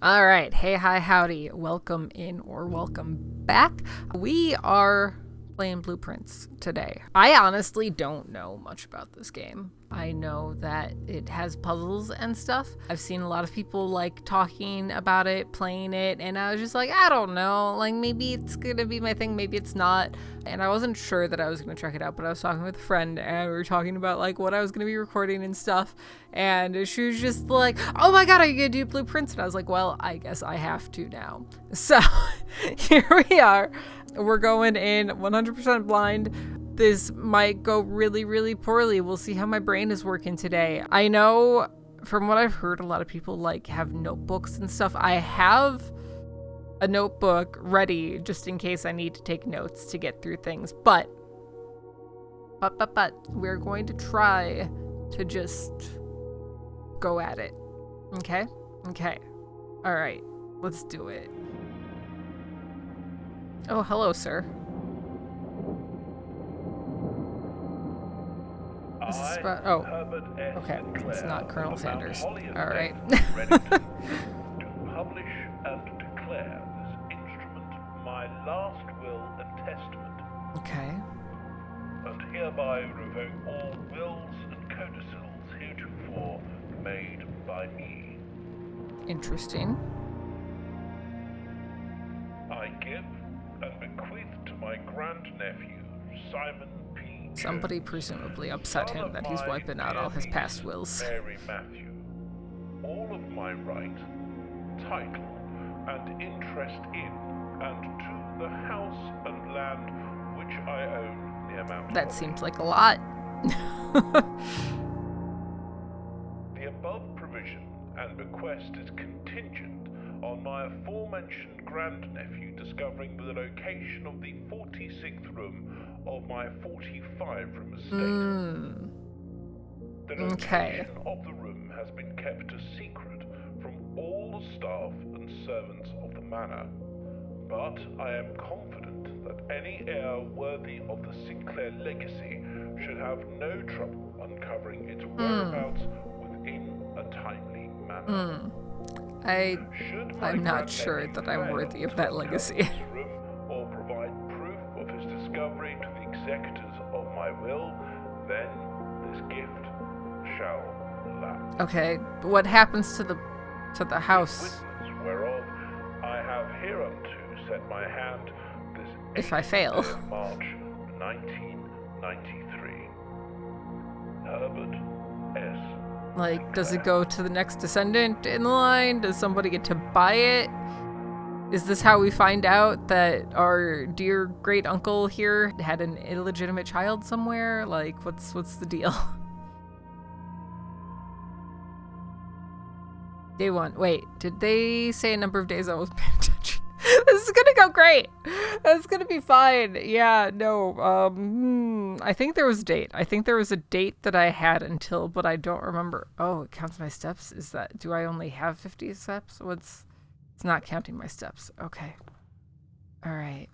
All right. Hey, hi, howdy. Welcome in or welcome back. We are playing Blueprints today. I honestly don't know much about this game. I know that it has puzzles and stuff. I've seen a lot of people like talking about it, playing it, and I was just like, I don't know. Like, maybe it's going to be my thing, maybe it's not. And I wasn't sure that I was going to check it out, but I was talking with a friend and we were talking about like what I was going to be recording and stuff. And she was just like, oh my God, are you going to do Blueprints? And I was like, well, I guess I have to now. So here we are. We're going in 100% blind. This might go really, really poorly. We'll see how my brain is working today. I know from what I've heard, a lot of people like have notebooks and stuff. I have a notebook ready just in case I need to take notes to get through things. But we're going to try to just go at it. Okay? Okay. All right. Let's do it. Oh, hello, sir. This is about, oh, okay, it's not Colonel Sanders. All right. Ready to publish and declare this instrument my last will and testament. Okay. And hereby revoke all wills and codicils heretofore made by me. Interesting. I give and bequeath to my grandnephew, Simon P. Somebody presumably upset him that he's wiping out all his past wills. Mary Matthew, all of my right, title, and interest in, and to the house and land which I own near Mount That Holly. seems like a lot. The above provision and bequest is contingent on my aforementioned grandnephew discovering the location of the 46th room of my 45-room estate. The location of the room has been kept a secret from all the staff and servants of the manor, but I am confident that any heir worthy of the Sinclair legacy should have no trouble uncovering its whereabouts within a timely manner. I'm not sure that I'm worthy of that legacy. Or provide proof of his discovery to the executors of my will, then this gift shall lapse. Okay, what happens to the house? Witness whereof I have hereunto set my hand this If I fail. 8th of March 1993. Herbert S. Like, does it go to the next descendant in the line? Does somebody get to buy it? Is this how we find out that our dear great uncle here had an illegitimate child somewhere? Like, what's the deal? Day one. Wait, did they say a number of days I wasn't paying attention? This is gonna go great. It's gonna be fine. Yeah, no. I think there was a date. I think there was a date that I had until, but I don't remember. Oh, it counts my steps? Do I only have 50 steps? It's not counting my steps. Okay. All right.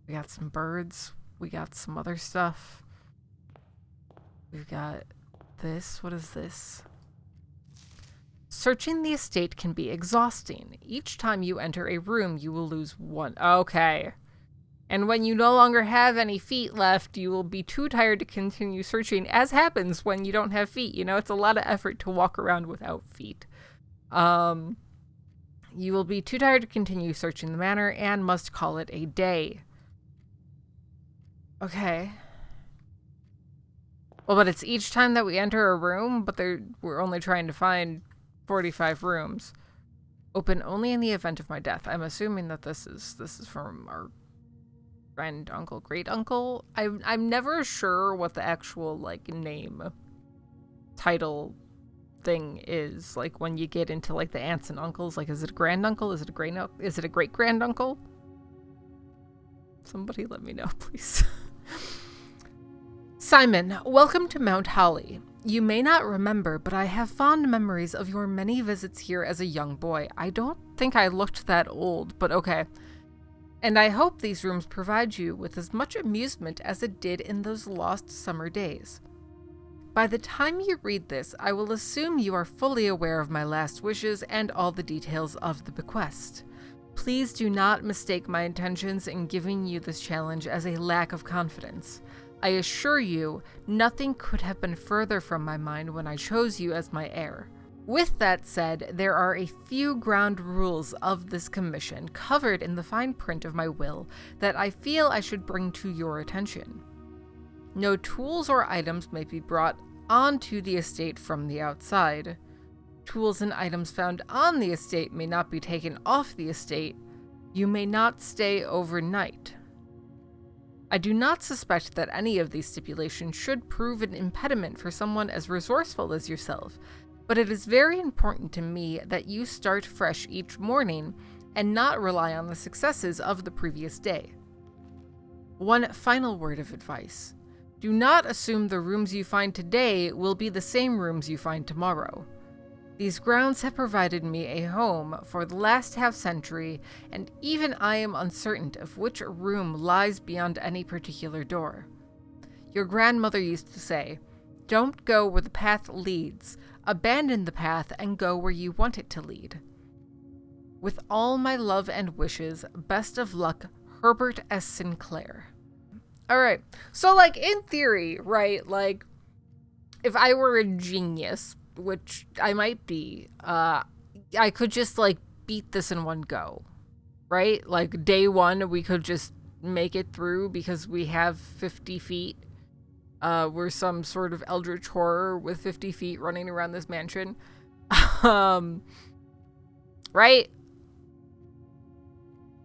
We got some birds. We got some other stuff. We've got this. What is this? Searching the estate can be exhausting. Each time you enter a room, you will lose one. Okay. And when you no longer have any feet left, you will be too tired to continue searching, as happens when you don't have feet. You know, it's a lot of effort to walk around without feet. You will be too tired to continue searching the manor and must call it a day. Okay. Well, but it's each time that we enter a room, but we're only trying to find 45 rooms. Open only in the event of my death. I'm assuming that this is from our friend, uncle, great uncle. I'm never sure what the actual like name title thing is. Like when you get into like the aunts and uncles, like is it a grand uncle? Is it a great grand uncle? Somebody let me know, please. Simon, welcome to Mount Holly. You may not remember, but I have fond memories of your many visits here as a young boy. I don't think I looked that old, but okay. And I hope these rooms provide you with as much amusement as it did in those lost summer days. By the time you read this, I will assume you are fully aware of my last wishes and all the details of the bequest. Please do not mistake my intentions in giving you this challenge as a lack of confidence. I assure you, nothing could have been further from my mind when I chose you as my heir. With that said, there are a few ground rules of this commission covered in the fine print of my will that I feel I should bring to your attention. No tools or items may be brought onto the estate from the outside. Tools and items found on the estate may not be taken off the estate. You may not stay overnight. I do not suspect that any of these stipulations should prove an impediment for someone as resourceful as yourself, but it is very important to me that you start fresh each morning and not rely on the successes of the previous day. One final word of advice. Do not assume the rooms you find today will be the same rooms you find tomorrow. These grounds have provided me a home for the last half-century, and even I am uncertain of which room lies beyond any particular door. Your grandmother used to say, "Don't go where the path leads. Abandon the path and go where you want it to lead." With all my love and wishes, best of luck, Herbert S. Sinclair. Alright, so like in theory, right, like if I were a genius, which I might be, I could just like beat this in one go, right? Like day one, we could just make it through because we have 50 feet. We're some sort of eldritch horror with 50 feet running around this mansion. Right?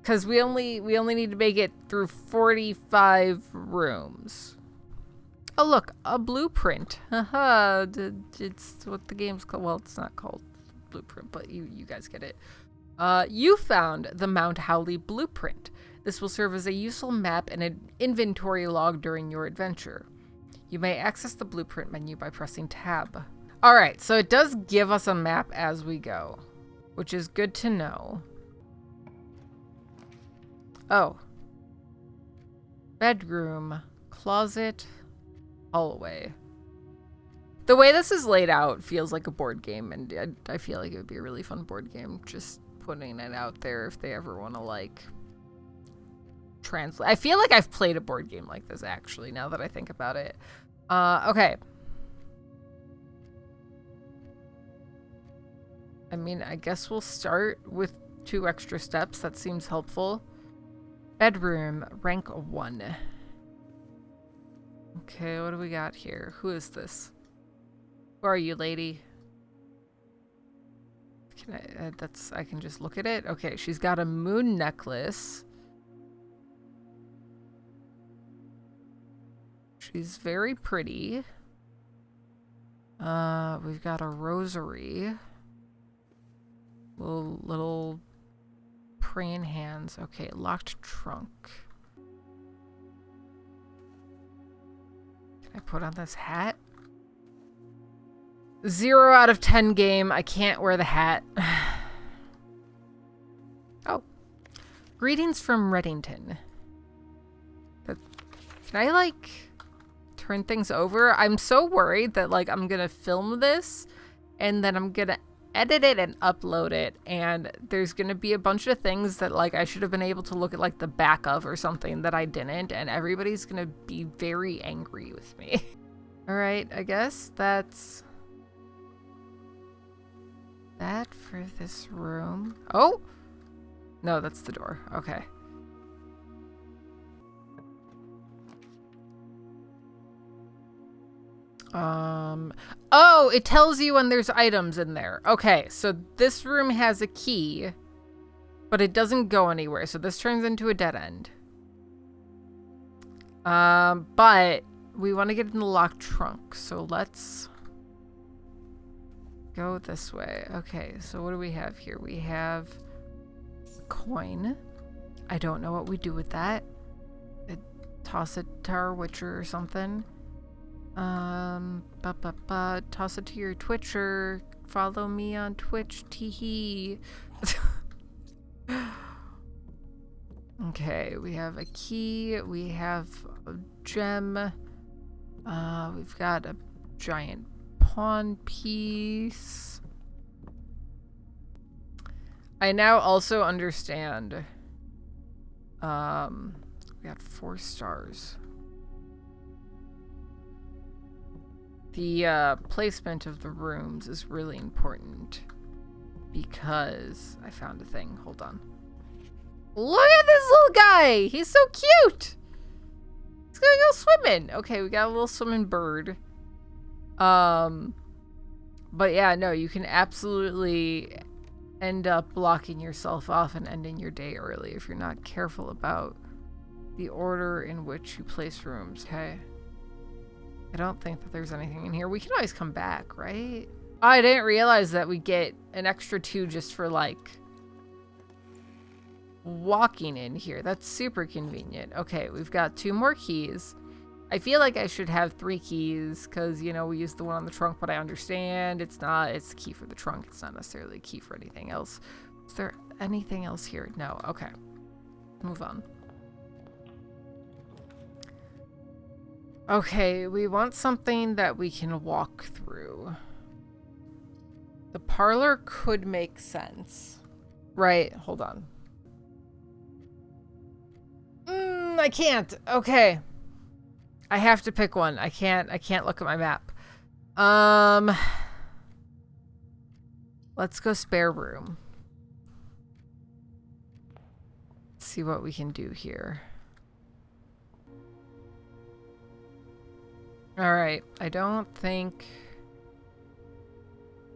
Because we only need to make it through 45 rooms. Oh, look, a blueprint. Haha, it's what the game's called. Well, it's not called blueprint, but you guys get it. You found the Mount Howley blueprint. This will serve as a useful map and an inventory log during your adventure. You may access the blueprint menu by pressing tab. Alright, so it does give us a map as we go, which is good to know. Oh. Bedroom, closet, hallway. The way this is laid out feels like a board game, and I feel like it would be a really fun board game. Just putting it out there if they ever want to, like, translate. I feel like I've played a board game like this, actually, now that I think about it. Okay. I mean, I guess we'll start with 2 extra steps. That seems helpful. Bedroom, rank 1. Okay, what do we got here? Who is this? Who are you, lady? Can I can just look at it? Okay, she's got a moon necklace. She's very pretty. We've got a rosary. Little praying hands. Okay, locked trunk. Can I put on this hat? 0 out of 10 game. I can't wear the hat. Oh. Greetings from Reddington. Can I, like, turn things over? I'm so worried that, like, I'm gonna film this and then I'm gonna edit it and upload it, and there's gonna be a bunch of things that, like, I should have been able to look at, like, the back of or something that I didn't, and everybody's gonna be very angry with me. Alright, I guess that's that for this room. Oh! No, that's the door. Okay. Oh, it tells you when there's items in there. Okay, so this room has a key, but it doesn't go anywhere, so this turns into a dead end. But we want to get in the locked trunk, so let's go this way. Okay, so what do we have here? We have a coin. I don't know what we do with that. Toss it to our Witcher or something. Toss it to your Twitcher. Follow me on Twitch. Teehee. Okay, we have a key. We have a gem. We've got a giant pawn piece. I now also understand. We got 4 stars. The placement of the rooms is really important because I found a thing. Hold on. Look at this little guy! He's so cute! He's gonna go swimming. Okay, we got a little swimming bird. But yeah, no, you can absolutely end up blocking yourself off and ending your day early if you're not careful about the order in which you place rooms. Okay. I don't think that there's anything in here. We can always come back, right? I didn't realize that we get an extra 2 just for, like, walking in here. That's super convenient. Okay, we've got 2 more keys. I feel like I should have 3 keys because, you know, we used the one on the trunk, but I understand it's not. It's the key for the trunk. It's not necessarily a key for anything else. Is there anything else here? No. Okay. Move on. Okay, we want something that we can walk through. The parlor could make sense. Right, hold on. I can't. Okay. I have to pick one. I can't look at my map. Let's go spare room. Let's see what we can do here. Alright, I don't think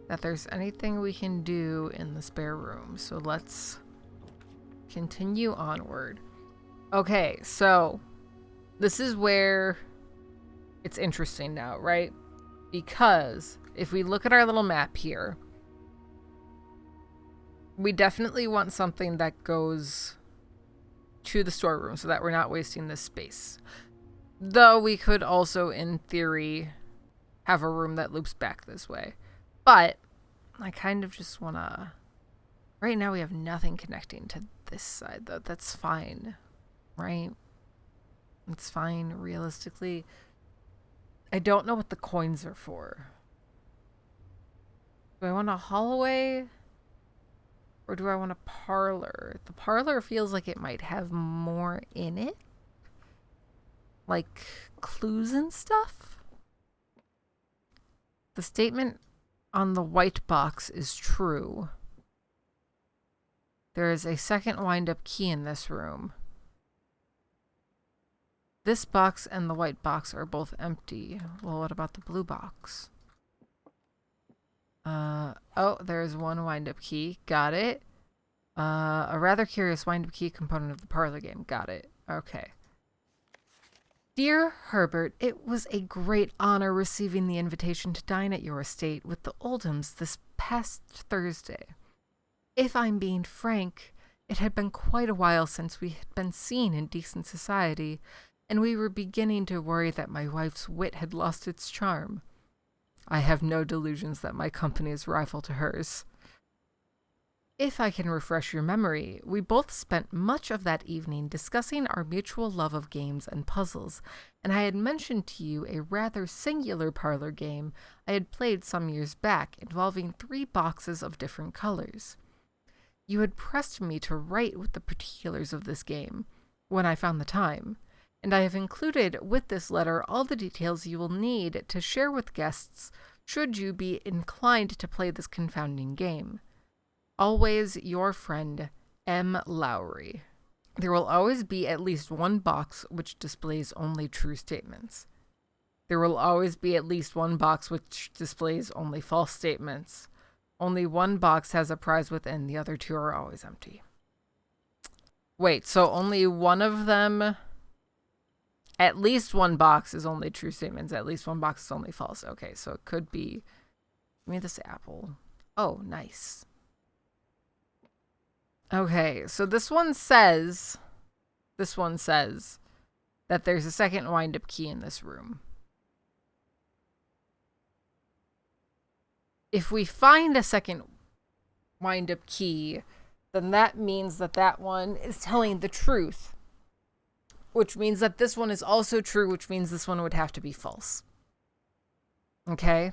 that there's anything we can do in the spare room, so let's continue onward. Okay, so this is where it's interesting now, right? Because if we look at our little map here, we definitely want something that goes to the storeroom so that we're not wasting this space. Though we could also, in theory, have a room that loops back this way. But I kind of just want to... Right now we have nothing connecting to this side, though. That's fine, right? It's fine, realistically. I don't know what the coins are for. Do I want a hallway? Or do I want a parlor? The parlor feels like it might have more in it. Like clues and stuff? The statement on the white box is true. There is a second wind-up key in this room. This box and the white box are both empty. Well, what about the blue box? Oh, there's one wind-up key. Got it. A rather curious wind-up key component of the parlor game. Got it. Okay. Dear Herbert, it was a great honor receiving the invitation to dine at your estate with the Oldhams this past Thursday. If I'm being frank, it had been quite a while since we had been seen in decent society, and we were beginning to worry that my wife's wit had lost its charm. I have no delusions that my company is rival to hers. If I can refresh your memory, we both spent much of that evening discussing our mutual love of games and puzzles, and I had mentioned to you a rather singular parlor game I had played some years back involving 3 boxes of different colors. You had pressed me to write with the particulars of this game, when I found the time, and I have included with this letter all the details you will need to share with guests should you be inclined to play this confounding game. Always your friend, M. Lowry. There will always be at least one box which displays only true statements. There will always be at least one box which displays only false statements. Only one box has a prize within, the other 2 are always empty. Wait, so only one of them... At least one box is only true statements. At least one box is only false. Okay, so it could be... Give me this apple. Oh, nice. Okay, so this one says that there's a second wind-up key in this room. If we find a second wind-up key, then that means that that one is telling the truth, which means that this one is also true, which means this one would have to be false. Okay.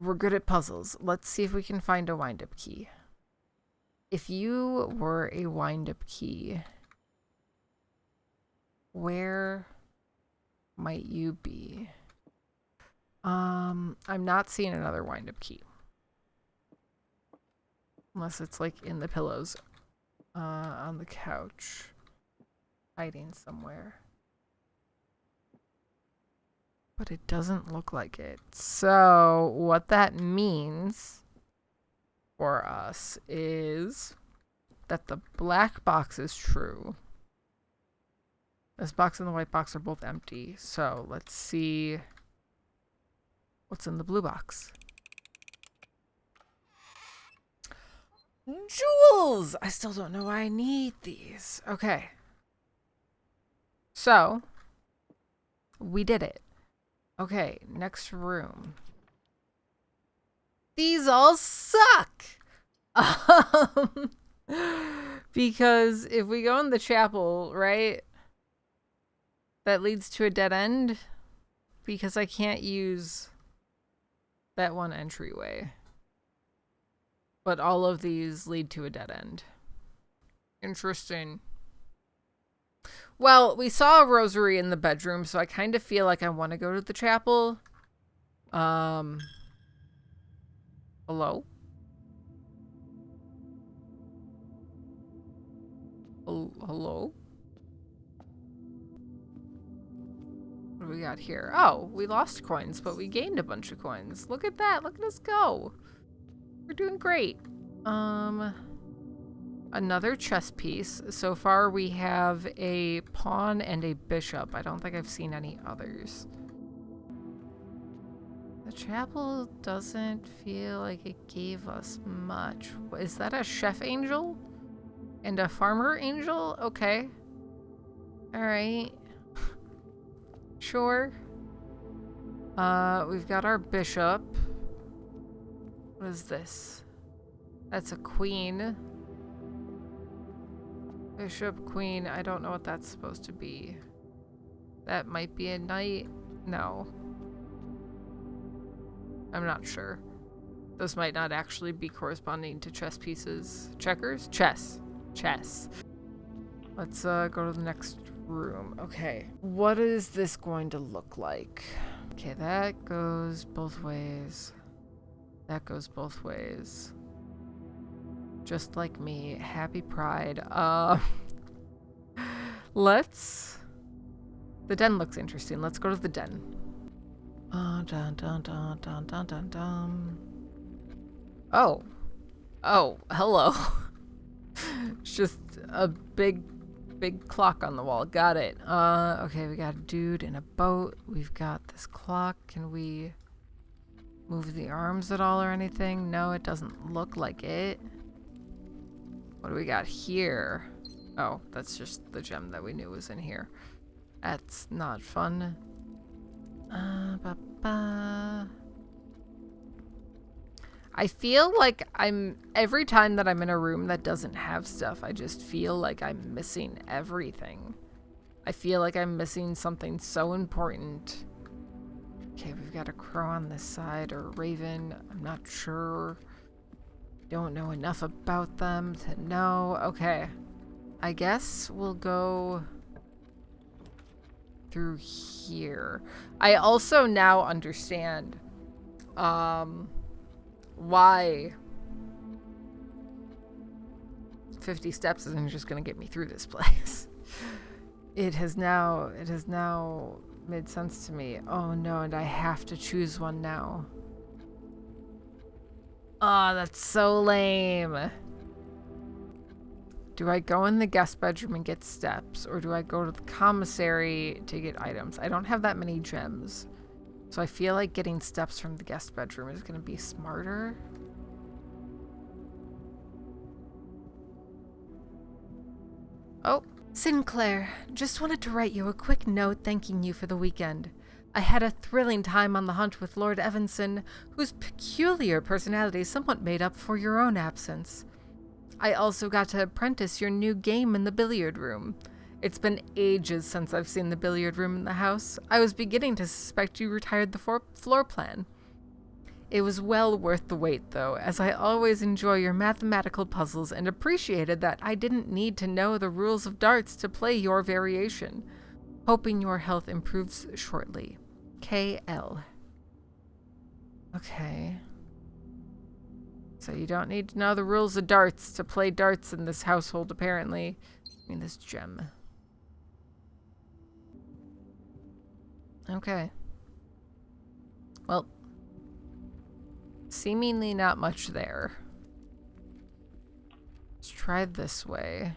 We're good at puzzles. Let's see if we can find a wind-up key. If you were a wind-up key, where might you be? I'm not seeing another wind-up key. Unless it's like in the pillows. On the couch. Hiding somewhere. But it doesn't look like it. So what that means for us is that the black box is true. This box and the white box are both empty. So let's see what's in the blue box. Jewels! I still don't know why I need these. Okay. So, we did it. Okay, next room. These all suck! Because if we go in the chapel, right? That leads to a dead end. Because I can't use that one entryway. But all of these lead to a dead end. Interesting. Well, we saw a rosary in the bedroom, so I kind of feel like I want to go to the chapel. Hello? Hello? What do we got here? Oh, we lost coins, but we gained a bunch of coins. Look at that. Look at us go. We're doing great. Another chess piece. So far we have a pawn and a bishop. I don't think I've seen any others. The chapel doesn't feel like it gave us much. Is that a chef angel? And a farmer angel? Okay. Alright. Sure. We've got our bishop. What is this? That's a queen. Bishop, queen, I don't know what that's supposed to be. That might be a knight. No. I'm not sure. Those might not actually be corresponding to chess pieces. Checkers? Chess. Chess. Let's go to the next room. Okay. What is this going to look like? Okay, that goes both ways. That goes both ways. Just like me. Happy Pride. Let's... The den looks interesting. Let's go to the den. Dun, dun, dun, dun, dun, dun, dun. Oh. Oh, hello. It's just a big clock on the wall. Got it. Okay, we got a dude in a boat. We've got this clock. Can we move the arms at all or anything? No, it doesn't look like it. What do we got here? Oh, that's just the gem that we knew was in here. That's not fun. I feel like every time that I'm in a room that doesn't have stuff, I just feel like I'm missing everything. I feel like I'm missing something so important. Okay, we've got a crow on this side, or a raven. I'm not sure. Don't know enough about them to know. Okay. I guess we'll go through here. I also now understand why 50 steps isn't just going to get me through this place. It has now made sense to me. Oh no, and I have to choose one now. Oh, that's so lame. Do I go in the guest bedroom and get steps, or do I go to the commissary to get items? I don't have that many gems, so I feel like getting steps from the guest bedroom is going to be smarter. Oh. Sinclair, just wanted to write you a quick note thanking you for the weekend. I had a thrilling time on the hunt with Lord Evanson, whose peculiar personality somewhat made up for your own absence. I also got to apprentice your new game in the billiard room. It's been ages since I've seen the billiard room in the house. I was beginning to suspect you retired the floor plan. It was well worth the wait, though, as I always enjoy your mathematical puzzles and appreciated that I didn't need to know the rules of darts to play your variation. Hoping your health improves shortly. KL. Okay. So you don't need to know the rules of darts to play darts in this household, apparently. I mean, this gem. Okay. Well, seemingly not much there. Let's try this way.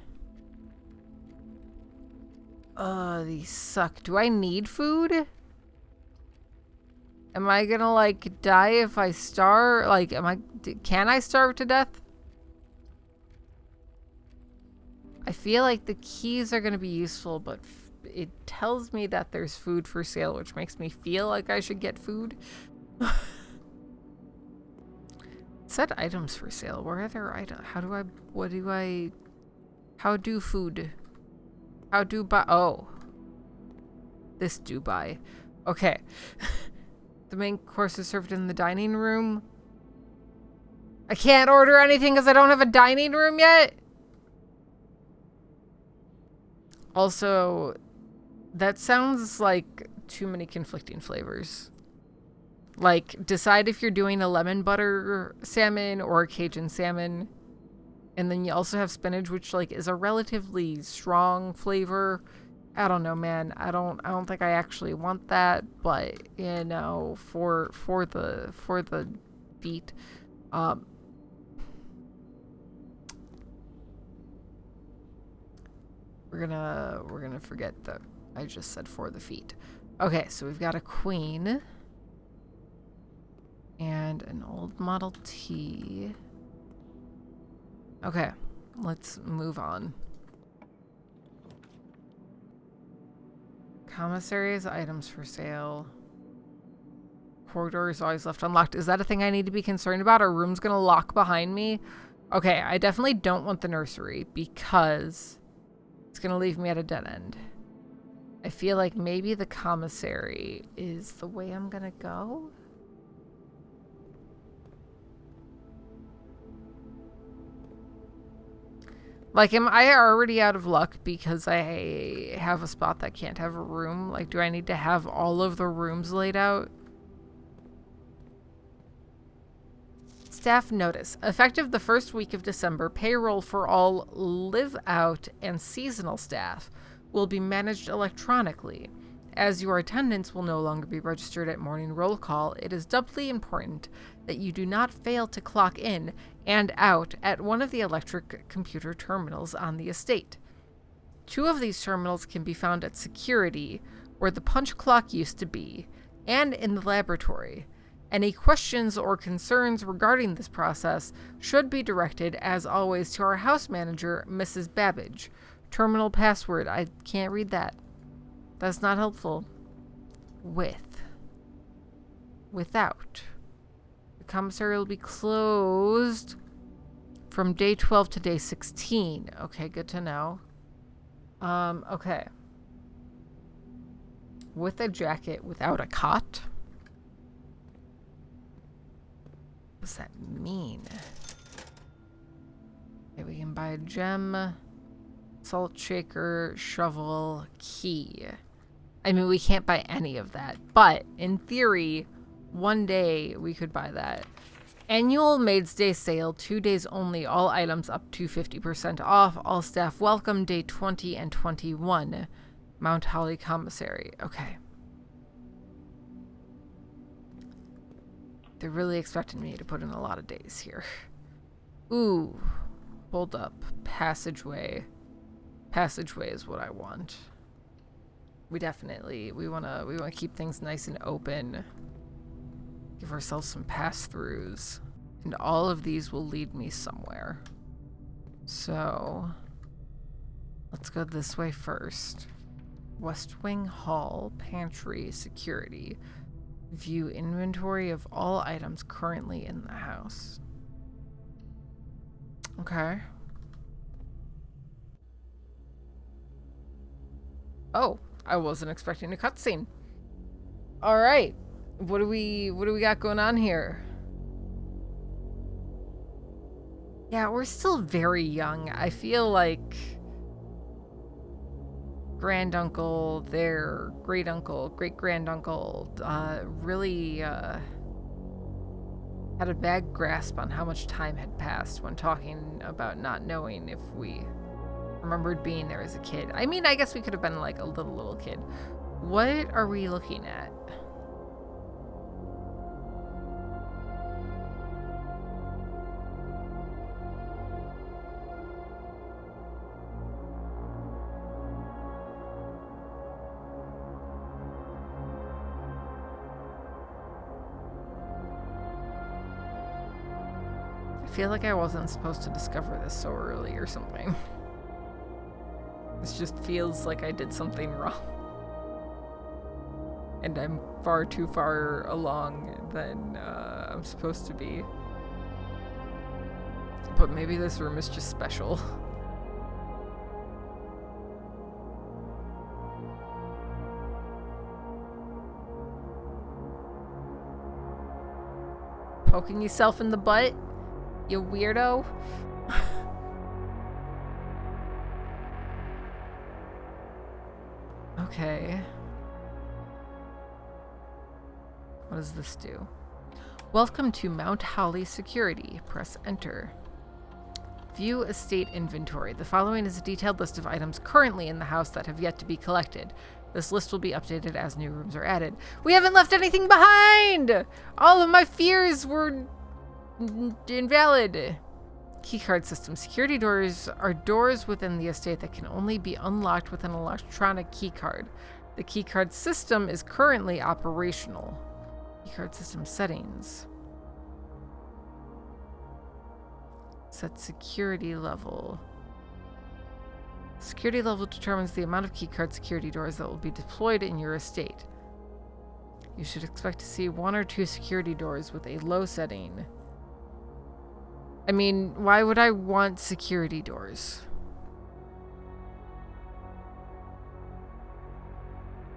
These suck. Do I need food? Am I gonna, like, die if I starve? Like, can I starve to death? I feel like the keys are gonna be useful, but it tells me that there's food for sale, which makes me feel like I should get food. It said items for sale. Where are there items? How do food? How do buy? Oh. This do buy. Okay. The main course is served in the dining room. I can't order anything because I don't have a dining room yet. Also, that sounds like too many conflicting flavors. Like, decide if you're doing a lemon butter salmon or a Cajun salmon. And then you also have spinach, which, like, is a relatively strong flavor. I don't know, man. I don't think I actually want that, but you know, for the feet, we're gonna forget that I just said for the feet. Okay, so we've got a queen and an old Model T. Okay, let's move on. Commissaries, items for sale. Corridor is always left unlocked. Is that a thing I need to be concerned about? Our room's gonna lock behind me? Okay, I definitely don't want the nursery because it's gonna leave me at a dead end. I feel like maybe the commissary is the way I'm gonna go. Like, am I already out of luck because I have a spot that can't have a room? Like, do I need to have all of the rooms laid out? Staff notice. Effective the first week of December, payroll for all live-out and seasonal staff will be managed electronically. As your attendance will no longer be registered at morning roll call, it is doubly important that you do not fail to clock in and out at one of the electric computer terminals on the estate. 2 of these terminals can be found at security, where the punch clock used to be, and in the laboratory. Any questions or concerns regarding this process should be directed, as always, to our house manager, Mrs. Babbage. Terminal password. I can't read that. That's not helpful. Without. The commissary will be closed from day 12 to day 16. Okay, good to know. Okay. With a jacket, without a cot? What does that mean? Okay, we can buy a gem, salt shaker, shovel, key. I mean, we can't buy any of that, but in theory, one day we could buy that. Annual Maid's Day sale, 2 days only, all items up to 50% off, all staff welcome, day 20 and 21. Mount Holly Commissary. Okay. They're really expecting me to put in a lot of days here. Ooh. Hold up. Passageway. Passageway is what I want. We wanna keep things nice and open. Give ourselves some pass-throughs. And all of these will lead me somewhere. So let's go this way first. West Wing Hall, pantry, security. View inventory of all items currently in the house. Okay. Oh, I wasn't expecting a cutscene. All right. What do we got going on here? Yeah, we're still very young. I feel like granduncle, their great uncle, great granduncle, really had a bad grasp on how much time had passed when talking about not knowing if we remembered being there as a kid. I mean, I guess we could have been like a little kid. What are we looking at? I feel like I wasn't supposed to discover this so early or something. This just feels like I did something wrong. And I'm far too far along than I'm supposed to be. But maybe this room is just special. Poking yourself in the butt? You weirdo. Okay. What does this do? Welcome to Mount Holly Security. Press enter. View estate inventory. The following is a detailed list of items currently in the house that have yet to be collected. This list will be updated as new rooms are added. We haven't left anything behind! All of my fears were invalid. Keycard system. Security doors are doors within the estate that can only be unlocked with an electronic keycard. The keycard system is currently operational. Keycard system settings. Set security level. Security level determines the amount of keycard security doors that will be deployed in your estate. You should expect to see 1 or 2 security doors with a low setting. I mean, why would I want security doors?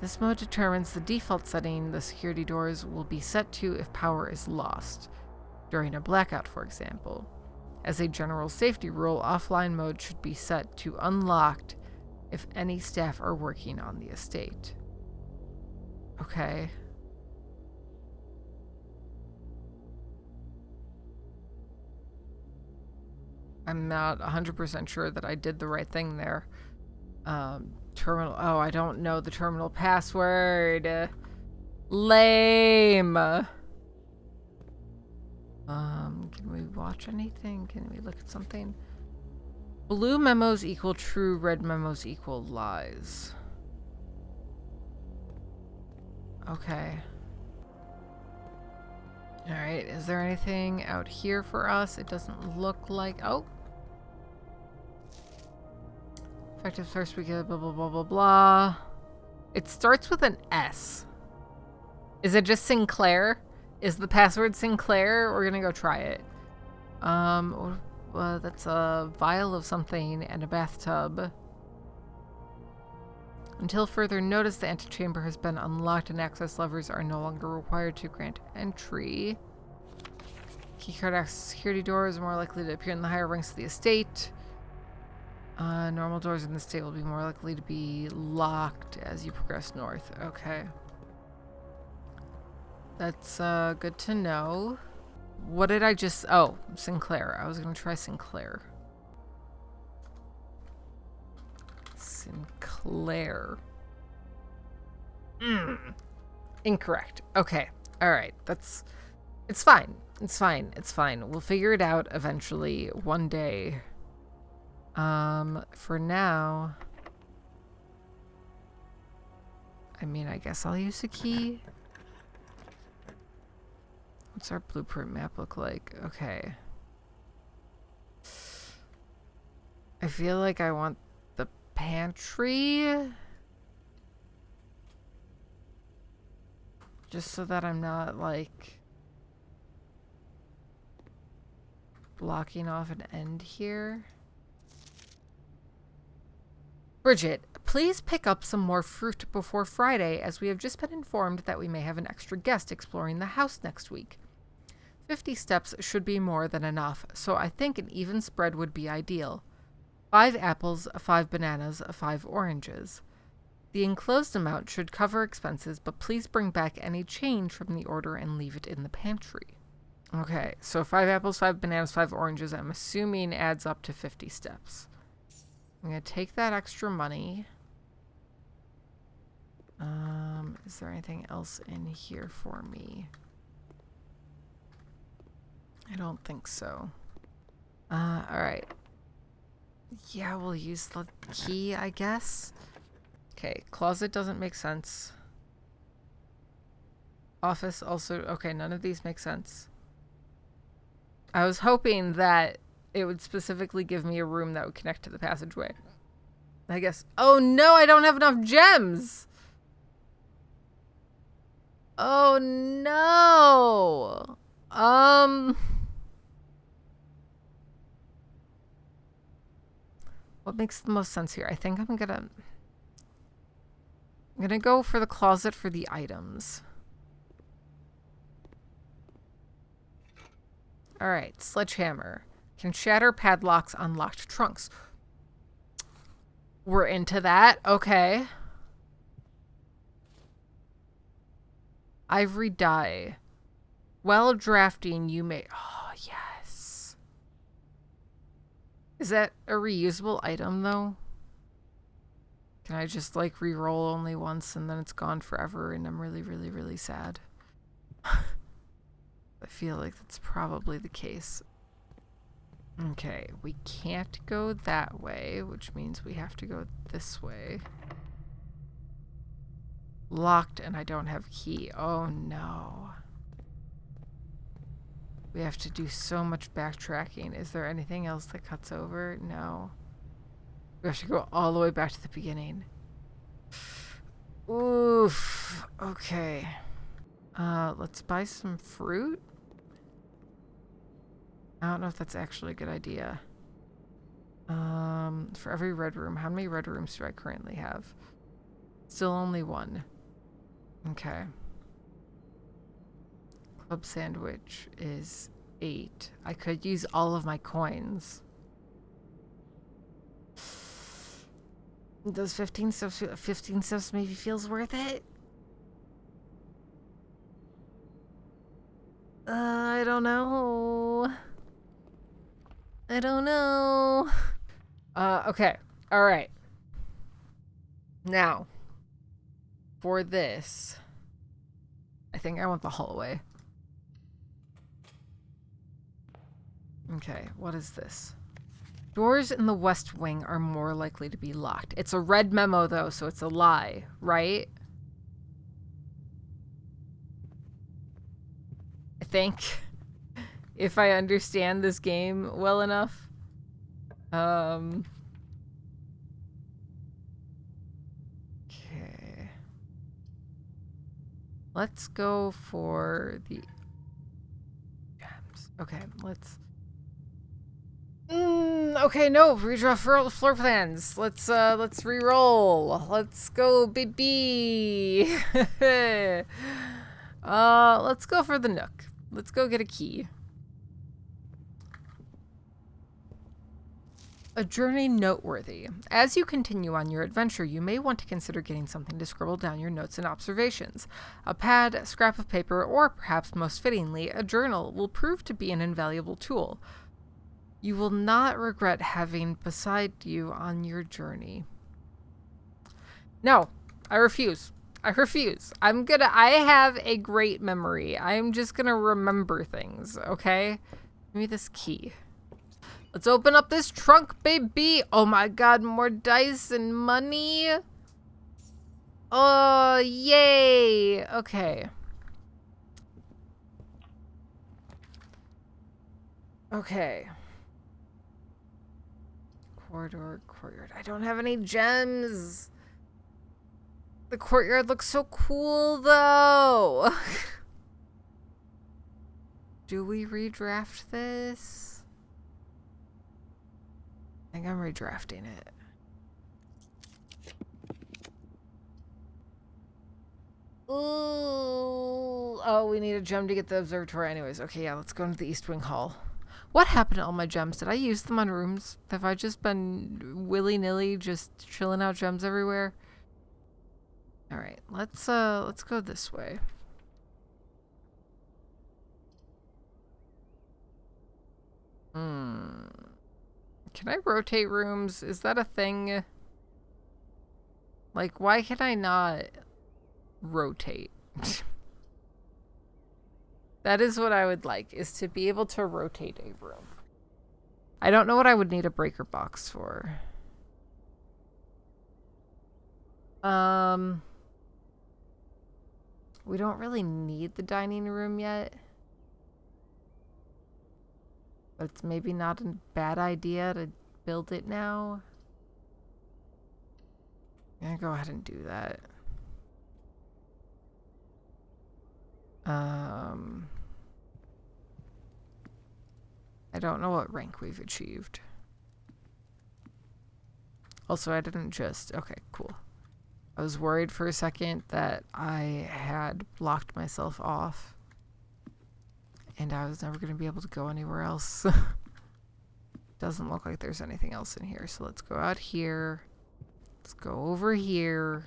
This mode determines the default setting the security doors will be set to if power is lost, during a blackout, for example. As a general safety rule, offline mode should be set to unlocked if any staff are working on the estate. Okay. I'm not 100% sure that I did the right thing there. Terminal. Oh, I don't know the terminal password. Lame. Can we watch anything? Can we look at something? Blue memos equal true, red memos equal lies. Okay. Alright, is there anything out here for us? It doesn't look like... Oh! Effective first week of blah blah blah blah blah. It starts with an S. Is it just Sinclair? Is the password Sinclair? We're gonna go try it. That's a vial of something and a bathtub. Until further notice, the antechamber has been unlocked and access levers are no longer required to grant entry. Keycard access security doors are more likely to appear in the higher ranks of the estate. Normal doors in the estate will be more likely to be locked as you progress north. Okay. That's good to know. What did I just... Oh, Sinclair. I was going to try Sinclair. Sinclair. Incorrect. Okay. All right. That's... It's fine. It's fine. It's fine. We'll figure it out eventually one day. For now... I mean, I guess I'll use a key. What's our blueprint map look like? Okay. I feel like I want the pantry. Just so that I'm not, like, blocking off an end here. Bridget, Please pick up some more fruit before Friday, as we have just been informed that we may have an extra guest exploring the house next week. 50 steps should be more than enough, so I think an even spread would be ideal. 5 apples, 5 bananas, 5 oranges. The enclosed amount should cover expenses, but please bring back any change from the order and leave it in the pantry. Okay, so 5 apples, 5 bananas, 5 oranges, I'm assuming adds up to 50 steps. I'm going to take that extra money. Is there anything else in here for me? I don't think so. Alright. Yeah, we'll use the key, I guess. Okay, closet doesn't make sense. Office also... Okay, none of these make sense. I was hoping that it would specifically give me a room that would connect to the passageway. I guess... Oh no, I don't have enough gems! Oh no! What makes the most sense here? I think I'm gonna go for the closet for the items. Alright, sledgehammer. Can shatter padlocks on locked trunks. We're into that. Okay. Ivory dye. While drafting, you may... Oh, yes. Is that a reusable item, though? Can I just, like, re-roll only once and then it's gone forever and I'm really, really, really sad? I feel like that's probably the case. Okay, we can't go that way, which means we have to go this way. Locked and I don't have a key. Oh no. We have to do so much backtracking. Is there anything else that cuts over? No. We have to go all the way back to the beginning. Oof. Okay. Let's buy some fruit. I don't know if that's actually a good idea. For every red room, how many red rooms do I currently have? Still only 1. Okay. Club sandwich is 8. I could use all of my coins. Does 15 steps maybe feels worth it? I don't know. I don't know. Okay. All right. Now, for this, I think I want the hallway. Okay, what is this? Doors in the West Wing are more likely to be locked. It's a red memo, though, so it's a lie, right? I think. If I understand this game well enough. Okay. Let's go for the gems. Okay, let's... okay, no, redraw floor plans. Let's re-roll. Let's go, baby. Let's go for the nook. Let's go get a key. A journey noteworthy. As you continue on your adventure, you may want to consider getting something to scribble down your notes and observations. A pad, a scrap of paper, or perhaps most fittingly, a journal will prove to be an invaluable tool. You will not regret having beside you on your journey. No, I refuse. I refuse. I have a great memory. I'm just gonna remember things, okay? Give me this key. Let's open up this trunk, baby. Oh my god, more dice and money. Oh, yay. Okay. Okay. Corridor, courtyard. I don't have any gems. The courtyard looks so cool, though. Do we redraft this? I think I'm redrafting it. Ooh. Oh, we need a gem to get the observatory anyways. Okay, yeah, let's go into the East Wing Hall. What happened to all my gems? Did I use them on rooms? Have I just been willy-nilly just chilling out gems everywhere? All right, let's go this way. Can I rotate rooms? Is that a thing? Like, why can I not rotate? That is what I would like, is to be able to rotate a room. I don't know what I would need a breaker box for. We don't really need the dining room yet. But it's maybe not a bad idea to build it now. I'm gonna go ahead and do that. I don't know what rank we've achieved. Also, I didn't just... Okay, cool. I was worried for a second that I had blocked myself off. And I was never going to be able to go anywhere else. Doesn't look like there's anything else in here. So let's go out here. Let's go over here.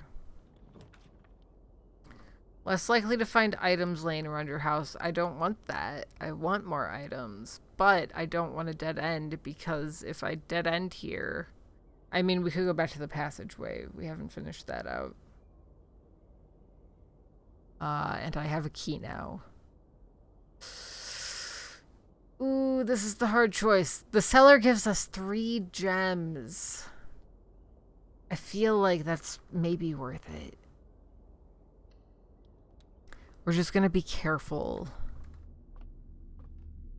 Less likely to find items laying around your house. I don't want that. I want more items. But I don't want a dead end, because if I dead end here... I mean, we could go back to the passageway. We haven't finished that out. And I have a key now. Ooh, this is the hard choice. The seller gives us 3 gems. I feel like that's maybe worth it. We're just gonna be careful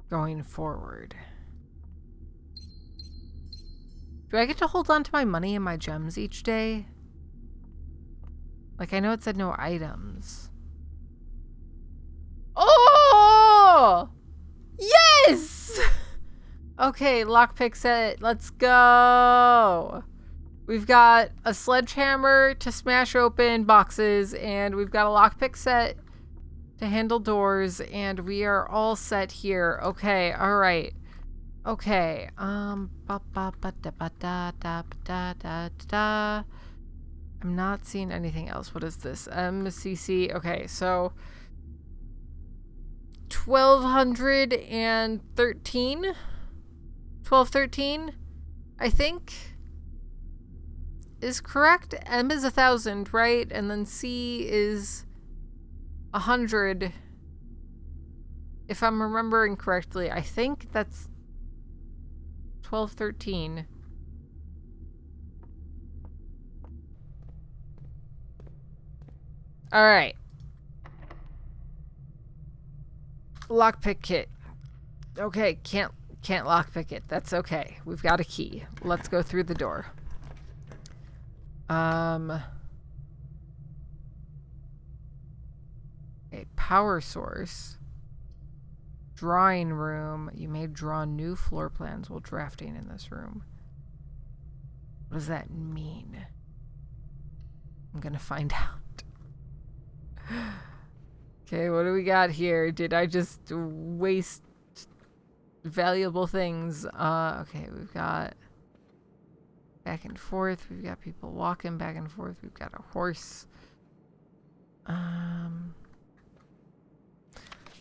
going forward. Do I get to hold on to my money and my gems each day? Like, I know it said no items. Oh! Yes! Okay, lockpick set. Let's go. We've got a sledgehammer to smash open boxes, and we've got a lockpick set to handle doors, and we are all set here. Okay, all right. Okay. I'm not seeing anything else. What is this? MCC. Okay, so 1213, I think, is correct. M is 1,000, right? And then C is 100. If I'm remembering correctly, I think that's 1213. All right. Lockpick kit. Okay, can't lockpick it. That's okay. We've got a key. Let's go through the door. A power source. Drawing room. You may draw new floor plans while drafting in this room. What does that mean? I'm gonna find out. Okay, what do we got here? Did I just waste valuable things? Okay, we've got back and forth. We've got people walking back and forth. We've got a horse.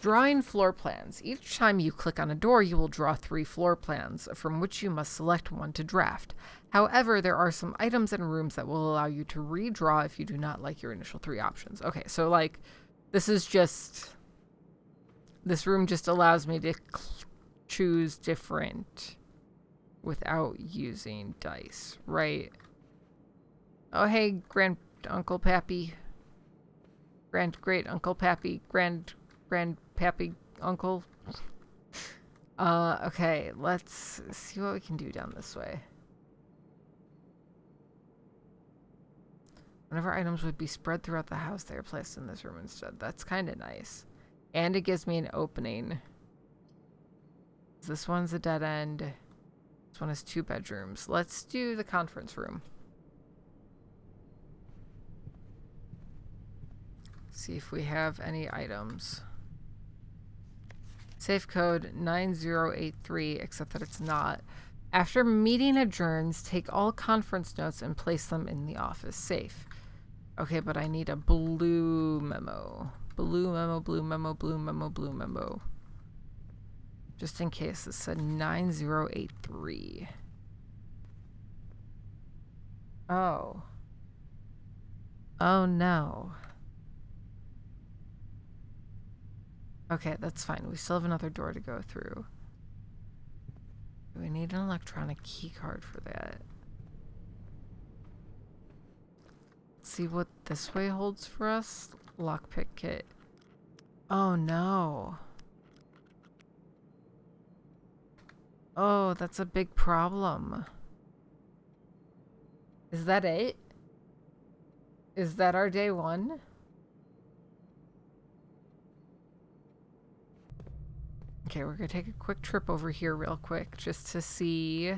Drawing floor plans. Each time you click on a door, you will draw 3 floor plans, from which you must select one to draft. However, there are some items and rooms that will allow you to redraw if you do not like your initial 3 options. Okay, so like, this room just allows me to choose different without using dice, right? Oh, hey, Grand Uncle Pappy. Grand Great Uncle Pappy. Grand Pappy Uncle. Okay, let's see what we can do down this way. Whenever items would be spread throughout the house, they are placed in this room instead. That's kind of nice. And it gives me an opening. This one's a dead end. This one has 2 bedrooms. Let's do the conference room. See if we have any items. Safe code 9083, except that it's not. After meeting adjourns, take all conference notes and place them in the office safe. Okay, but I need a blue memo. Blue memo, blue memo, blue memo, blue memo. Just in case this said 9083. Oh. Oh no. Okay, that's fine. We still have another door to go through. We need an electronic key card for that. Let's see what this way holds for us. Lockpick kit. Oh no. Oh, that's a big problem. Is that it? Is that our day one? Okay, we're gonna take a quick trip over here real quick just to see.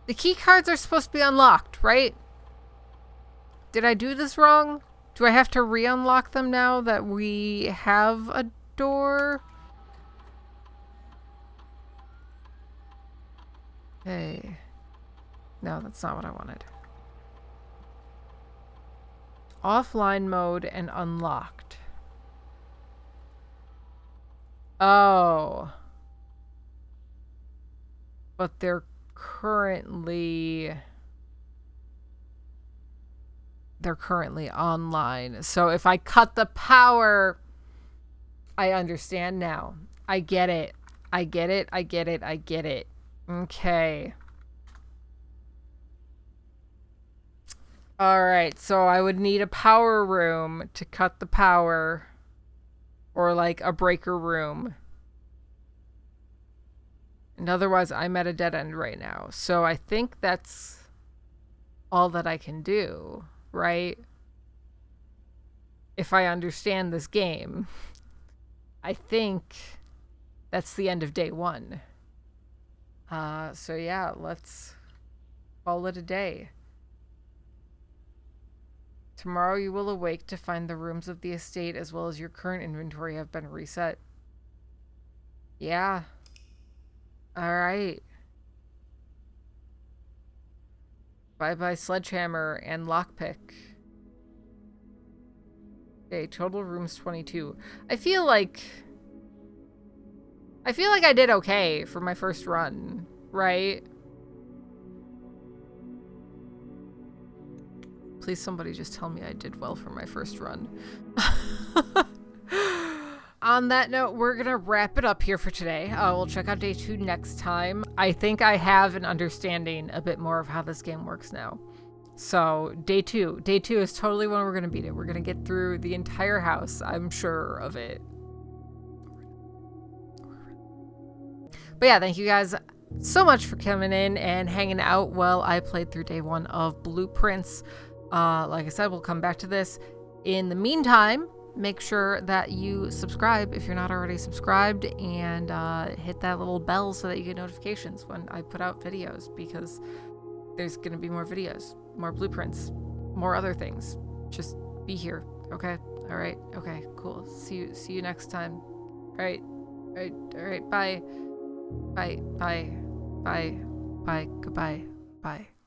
The key cards are supposed to be unlocked, right? Did I do this wrong? Do I have to re-unlock them now that we have a door? Hey. No, that's not what I wanted. Offline mode and unlocked. Oh. But they're currently online. So if I cut the power, I understand now. I get it. I get it. I get it. I get it. Okay. Alright, so I would need a power room to cut the power. Or like a breaker room. And otherwise I'm at a dead end right now. So I think that's all that I can do, right? If I understand this game. I think that's the end of day one. So yeah, let's call it a day. Tomorrow you will awake to find the rooms of the estate as well as your current inventory have been reset. Yeah. Alright. Bye-bye sledgehammer and lockpick. Okay, total rooms 22. I feel like I did okay for my first run, right? Please somebody just tell me I did well for my first run. On that note, we're gonna wrap it up here for today. We'll check out day 2 next time. I think I have an understanding a bit more of how this game works now. So day 2 is totally when we're gonna beat it. We're gonna get through the entire house. I'm sure of it. But yeah, thank you guys so much for coming in and hanging out while I played through day 1 of Blueprints. Like I said, we'll come back to this. In the meantime, make sure that you subscribe if you're not already subscribed, and hit that little bell so that you get notifications when I put out videos, because there's going to be more videos, more blueprints, more other things. Just be here, okay? All right, okay, cool. See you next time. All right, bye. Bye, goodbye, bye.